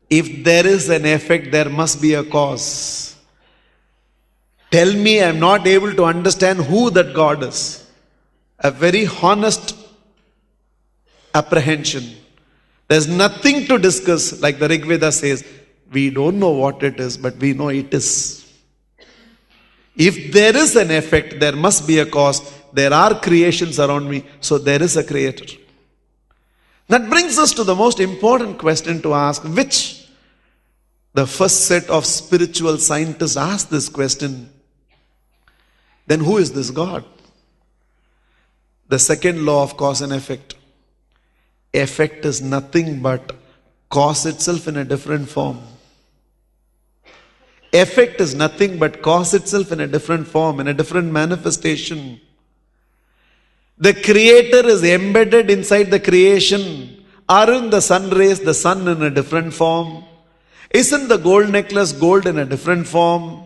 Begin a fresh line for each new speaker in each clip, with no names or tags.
If there is an effect, there must be a cause. Tell me I'm not able to understand who that God is. A very honest apprehension. There's nothing to discuss, like the Rig Veda says. We don't know what it is, but we know it is. If there is an effect, there must be a cause. There are creations around me, so there is a creator. That brings us to the most important question to ask, which the first set of spiritual scientists asked this question. Then who is this God? The second law of cause and effect. Effect is nothing but cause itself in a different form. Effect is nothing but cause itself in a different form, in a different manifestation. The creator is embedded inside the creation. Aren't the sun rays the sun in a different form? Isn't the gold necklace gold in a different form?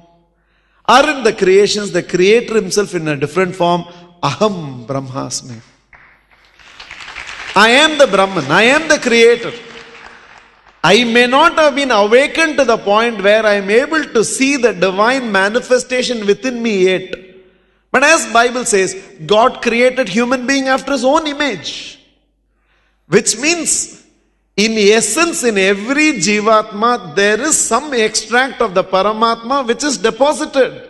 Aren't the creations the creator himself in a different form? Aham Brahmasmi. I am the Brahman. I am the creator. I may not have been awakened to the point where I am able to see the divine manifestation within me yet. But as Bible says, God created human being after his own image. Which means, in essence, in every Jivatma, there is some extract of the Paramatma which is deposited.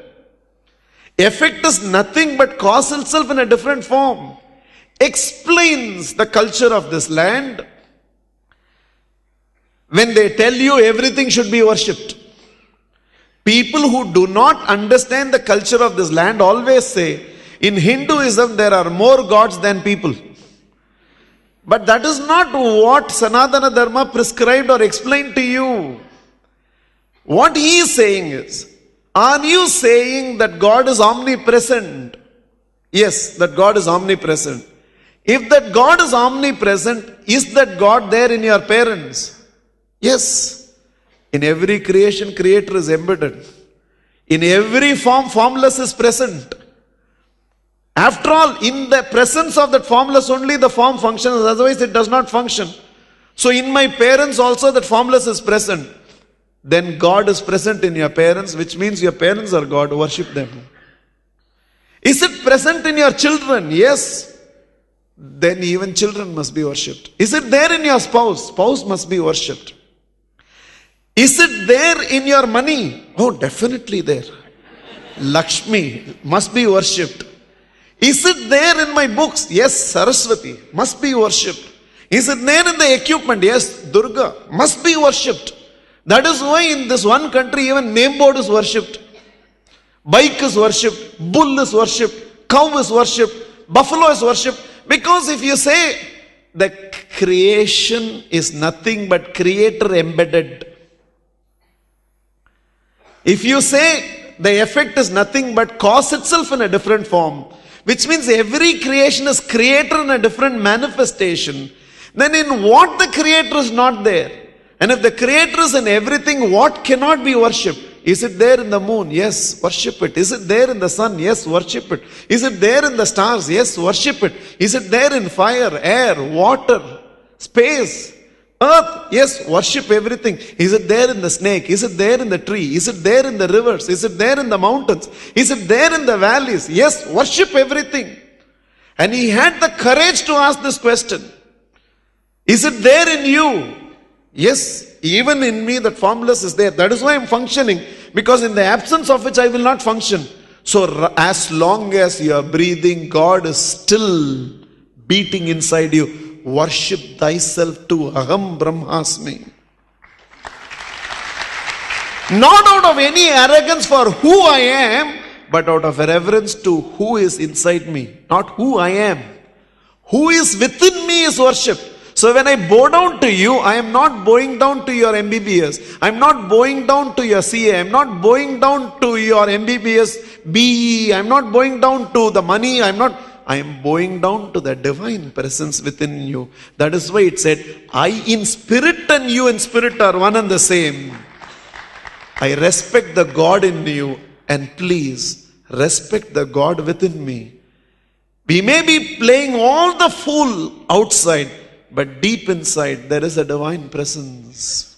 Effect is nothing but cause itself in a different form. Explains the culture of this land. When they tell you everything should be worshipped. People who do not understand the culture of this land always say, in Hinduism there are more gods than people. But that is not what Sanatana Dharma prescribed or explained to you. What he is saying is, are you saying that God is omnipresent? Yes, that God is omnipresent. If that God is omnipresent, is that God there in your parents? Yes. In every creation, creator is embedded. In every form, formless is present. After all, in the presence of that formless only the form functions, otherwise it does not function. So in my parents also that formless is present. Then God is present in your parents, which means your parents are God, worship them. Is it present in your children? Yes. Then even children must be worshipped. Is it there in your spouse? Spouse must be worshipped. Is it there in your money? Oh, definitely there. Lakshmi must be worshipped. Is it there in my books? Yes, Saraswati must be worshipped. Is it there in the equipment? Yes, Durga must be worshipped. That is why in this one country even name board is worshipped. Bike is worshipped. Bull is worshipped. Cow is worshipped. Buffalo is worshipped. Because if you say the creation is nothing but creator embedded. If you say the effect is nothing but cause itself in a different form, which means every creation is creator in a different manifestation, then in what the creator is not there? And if the creator is in everything, what cannot be worshipped? Is it there in the moon? Yes, worship it. Is it there in the sun? Yes, worship it. Is it there in the stars? Yes, worship it. Is it there in fire, air, water, space, earth? Yes, worship everything. Is it there in the snake? Is it there in the tree? Is it there in the rivers? Is it there in the mountains? Is it there in the valleys? Yes, worship everything. And he had the courage to ask this question. Is it there in you? Yes, even in me that formless is there. That is why I am functioning. Because in the absence of which I will not function. So as long as you are breathing, God is still beating inside you. Worship thyself to Aham Brahmasmi. Not out of any arrogance for who I am, but out of reverence to who is inside me. Not who I am. Who is within me is worship. So when I bow down to you, I am not bowing down to your MBBS. I am not bowing down to your CA. I am not bowing down to your MBBS BE. I am not bowing down to the money. I am bowing down to the divine presence within you. That is why it said, I in spirit and you in spirit are one and the same. I respect the God in you, and please respect the God within me. We may be playing all the fool outside, but deep inside there is a divine presence.